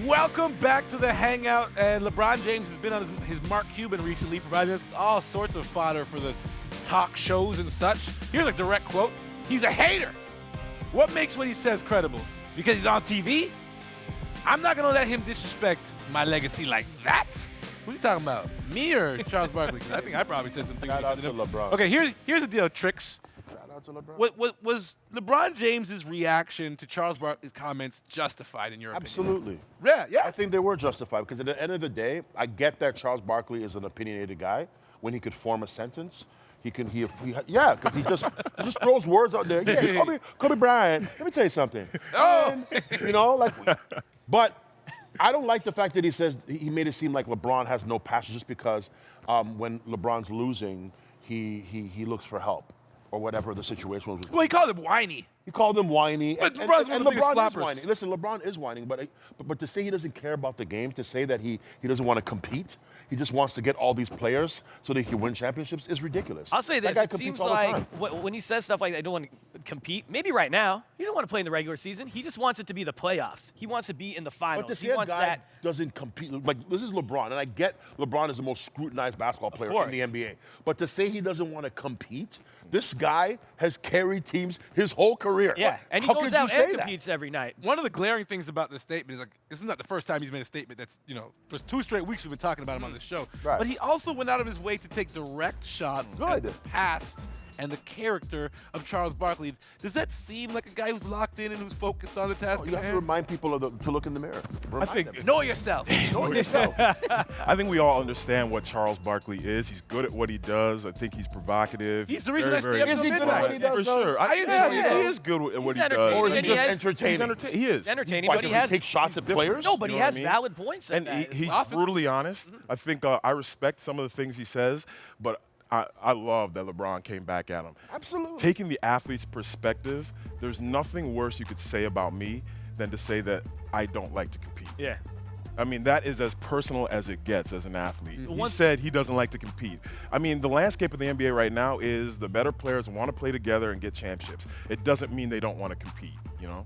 Welcome back to the Hangout, and LeBron James has been on his Mark Cuban recently, providing us all sorts of fodder for the talk shows and such. Here's a direct quote. He's a hater. What makes what he says credible? Because he's on TV? I'm not going to let him disrespect my legacy like that. What are you talking about? Me or Charles Barkley? I think I probably said something. Shout out to LeBron. Okay, here's the deal, Tricks. Shout out to LeBron. What was LeBron James's reaction to Charles Barkley's comments justified in your opinion? Absolutely. Yeah. I think they were justified because at the end of the day, I get that Charles Barkley is an opinionated guy. When he could form a sentence, because he just throws words out there. Yeah, Kobe Bryant. Let me tell you something. Oh. And, but I don't like the fact that he says he made it seem like LeBron has no passion just because when LeBron's losing, he looks for help or whatever the situation was. Well, he called him whiny. He called him whiny. But LeBron's one of the biggest LeBron is floppers. whining. Listen, LeBron is whining, but to say he doesn't care about the game, to say that he doesn't want to compete, he just wants to get all these players so that he can win championships is ridiculous. I'll say That this, guy it competes seems all the like time. when he says stuff like, I don't want to compete, maybe right now, he doesn't want to play in the regular season. He just wants it to be the playoffs. He wants to be in the finals. But to he say a wants guy that. doesn't compete, like this is LeBron, and I get LeBron is the most scrutinized basketball player in the NBA. But to say he doesn't want to compete, this guy has carried teams his whole career. Yeah, and he How goes could you out say and that? competes every night. One of the glaring things about this statement is, like, this is not the first time he's made a statement that's, for 2 straight weeks we've been talking about him on this show. Right. But he also went out of his way to take direct shots at the past and the character of Charles Barkley. Does that seem like a guy who's locked in and who's focused on the task You at have to hand? remind people to look in the mirror. Remind them. Know yourself. Know yourself. I think we all understand what Charles Barkley is. He's good at what he does. I think he's provocative. He's the reason I stay up Is till he good at midnight. what he does? For sure. I understand, He though. is good at what he entertaining. does. Or is he And he just has- entertaining? He is. He's entertaining, Why, but he does has take shots at players? no, but he You know has what I mean? valid points. in And that. he's often- brutally honest. I think I respect some of the things he says, but I love that LeBron came back at him. Absolutely. Taking the athlete's perspective, there's nothing worse you could say about me than to say that I don't like to compete. Yeah. I mean, that is as personal as it gets as an athlete. He Once- said he doesn't like to compete. I mean, the landscape of the NBA right now is the better players want to play together and get championships. It doesn't mean they don't want to compete, you know?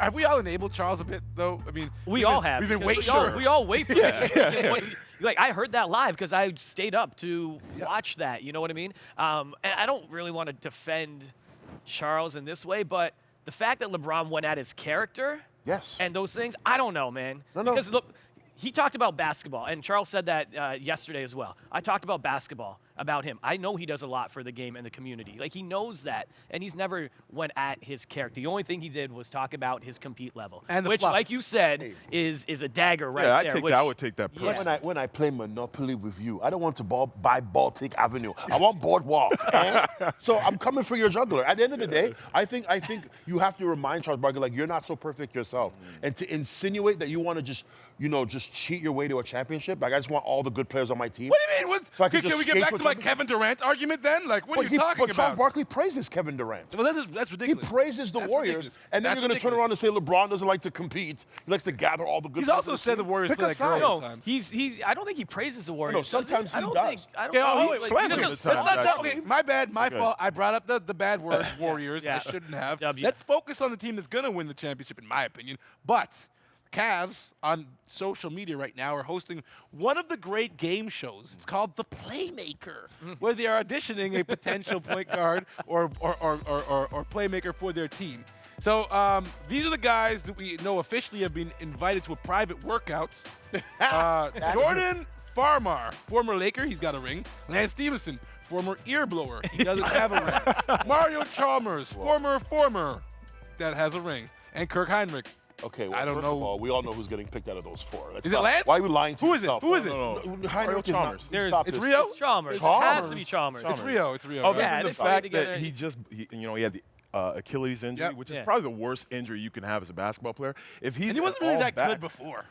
Have we all enabled Charles a bit, though? I mean, We all have. We've been because waiting. we all wait for it. Like, I heard that live because I stayed up to watch that. You know what I mean? And I don't really want to defend Charles in this way, but the fact that LeBron went at his character Yes. and those things, I don't know, man. No. Because look, he talked about basketball, and Charles said that yesterday as well. I talked about basketball, about him. I know he does a lot for the game and the community. Like, he knows that, and he's never went at his character. The only thing he did was talk about his compete level, And the which, flop. like you said, is a dagger right Yeah, there. I would take that Yeah. personally. When I play Monopoly with you, I don't want to buy Baltic Avenue. I want Boardwalk. eh? So I'm coming for your juggler. At the end of the day, I think you have to remind Charles Barkley, like, you're not so perfect yourself. And to insinuate that you want to just cheat your way to a championship, like, I just want all the good players on my team. What do you mean? So I can Can just we get skate back to to a my championship? Kevin Durant argument then? Like, what are you talking But Charles about? Barkley praises Kevin Durant. Well, that's He ridiculous. praises the That's Warriors, ridiculous. and then That's you're going to turn ridiculous. around and say LeBron doesn't like to compete. He likes to gather all the good He's players also on the said the team. Warriors Pick play a like side. girls No, sometimes. I don't think he praises the Warriors. does sometimes I he don't does. think. I don't Yeah, know. wait, Like, slandered he doesn't- the Let's time. not talk. Actually. Okay, my bad, my Okay. fault. I brought up the bad word, Warriors. Yeah. I shouldn't have. W. Let's focus on the team that's going to win the championship, in my opinion. But Cavs on social media right now are hosting one of the great game shows. It's called The Playmaker, where they are auditioning a potential point guard or playmaker for their team. So these are the guys that we know officially have been invited to a private workout. Jordan Farmar, former Laker, he's got a ring. Lance Stevenson, former ear blower, he doesn't have a ring. Mario Chalmers, former, that has a ring. And Kirk Heinrich. Okay, well, I don't first know. of all, we all know who's getting picked out of those four. Let's Is it stop. Lance? Why are you lying to Who is it? yourself? Who is it? Heinrich is Chalmers. not. Stop It's this. Rio? It's Chalmers. It Chalmers. has to be Chalmers. It's Rio. It's Rio. Other right? Yeah, than they the played fact together. that he had the Achilles injury, Yep. which is Yeah. probably the worst injury you can have as a basketball player. If he's And he wasn't at really all that back- good before.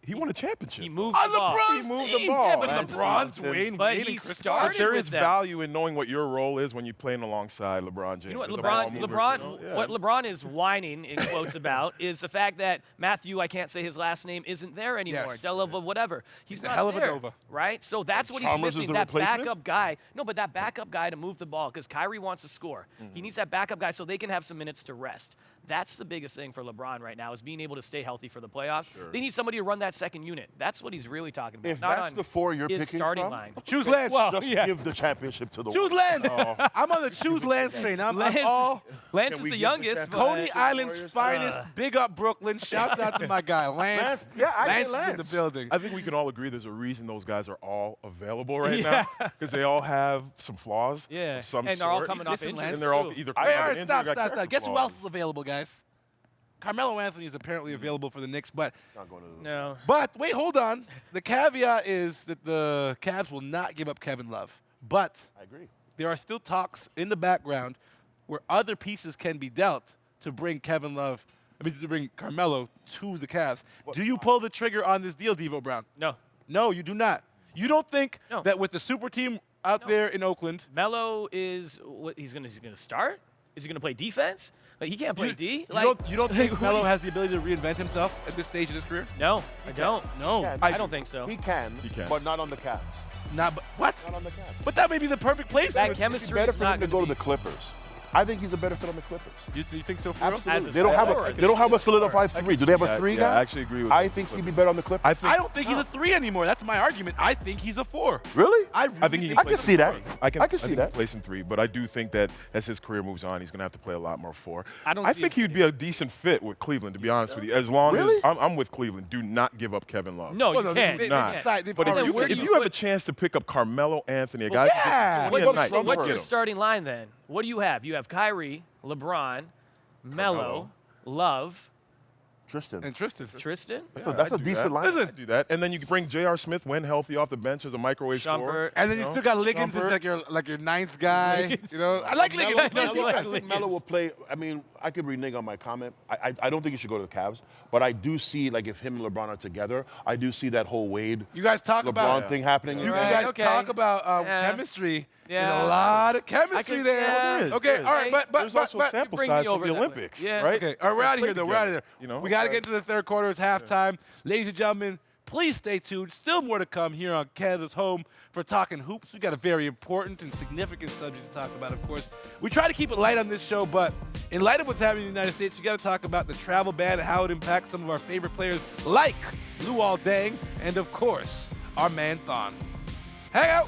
He won a championship. He moved On the ball. LeBron's He moved team. the ball. Yeah, but That's LeBron's nonsense. Wayne, But Wade, he and Chris started Bosh. But there with is them. value in knowing what your role is when you're playing alongside LeBron James. You know what as a ball LeBron, mover, LeBron, you know? Yeah. what LeBron is whining in quotes about is the fact that Matthew, I can't say his last name, isn't there anymore. Yes. Delova, whatever. He's a not hell of a there, Nova. right? So that's what Chalmers he's is missing. the That replacement? backup guy. No, but that backup guy to move the ball because Kyrie wants to score. He needs that backup guy so they can have some minutes to rest. That's the biggest thing for LeBron right now is being able to stay healthy for the playoffs. They need somebody to run that second unit. That's what he's really talking about. If not that's on the 4 you're his picking starting from, line. Choose Lance. Well, just yeah. give the championship to the Choose Warriors. Lance. I'm on the choose Lance train. I'm Lance, all Lance Can is we the give the youngest. championship? but- Coney Island's finest. Big up Brooklyn. Shouts out to my guy Lance. Lance, yeah, I Lance say is in the Lance. building. I think we can all agree there's a reason those guys are all available right Yeah. now because they all have some flaws. Yeah, of some and they're all sort. coming off Listen, injury. Lance, And they're all too. either All coming right, off all an right, injury stop, or got stop, stop. character Guess who else is flaws. available, guys? Carmelo Anthony is apparently available for the Knicks, but Not going to No. wait, hold on. The caveat is that the Cavs will not give up Kevin Love, but I agree. there are still talks in the background where other pieces can be dealt to bring to bring Carmelo to the Cavs. Do you pull the trigger on this deal, Devo Brown? No. No, you do not. You don't think No. that with the super team out there in Oakland, Melo is what he's gonna start? Is he gonna play defense? Like, he can't play D. you don't think Melo has the ability to reinvent himself at this stage of his career? No, I don't. No, Yeah, I don't think so. He can, can. but not on the Cavs. not. But what? Not on the Cavs. But that may be the perfect place. That for it. It's chemistry better is for not him to gonna go to be- the Clippers. I think he's a better fit on the Clippers. You think so, for real? Absolutely. a They don't have scorer, a they don't have a he's a scorer. solidified three. Do they have a Yeah, three yeah, guy? I actually agree with I the think he'd be Clippers. better on the Clippers. I think I don't think he's a 3 anymore. That's my argument. I think he's a 4. Really? I I think he I play can some see that. three. I can see think he that. play some 3, but I do think that as his career moves on, he's going to have to play a lot more 4. I don't see think him he would be a decent fit with Cleveland, to be honest with you. As long Really? as I'm with Cleveland, do not give up Kevin Love. No, Well, you no, can't. they Not. decide- they've But already- if where do you you have a put- chance to pick up Carmelo Anthony, a guy yeah. who can What get 20 a about night, Trump? What's Get your him. starting line then? What do you have? You have Kyrie, LeBron, Melo, Love, Tristan. and Tristan. Tristan, So that's a I'd do decent that. line. Listen, I'd do that, and then you can bring J.R. Smith when healthy off the bench as a microwave scorer. Shumpert. And then you know? still got Liggins as Shumpert. like your ninth guy. You know, I like Liggins. He plays Melo, I defense. think Melo will play. I mean, I could renege on my comment. I don't think he should go to the Cavs, but I do see, like, if him and LeBron are together, I do see that whole Wade You guys talk LeBron about thing happening. You Right, guys okay. talk about Yeah. chemistry. Yeah. There's a lot of chemistry can- there. yeah. There is, Okay, there is. all right, but There's also a sample bring me size from over the that way. Olympics, Yeah. right? Okay, all right, we're out of here, though. We're out of together, here. you know? We got to get to the third quarter. It's halftime. Ladies and gentlemen, please stay tuned. Still more to come here on Canada's home for Talking Hoops. We got a very important and significant subject to talk about, of course. We try to keep it light on this show, but in light of what's happening in the United States, we got to talk about the travel ban and how it impacts some of our favorite players like Luol Deng and, of course, our man Thon. Hang out.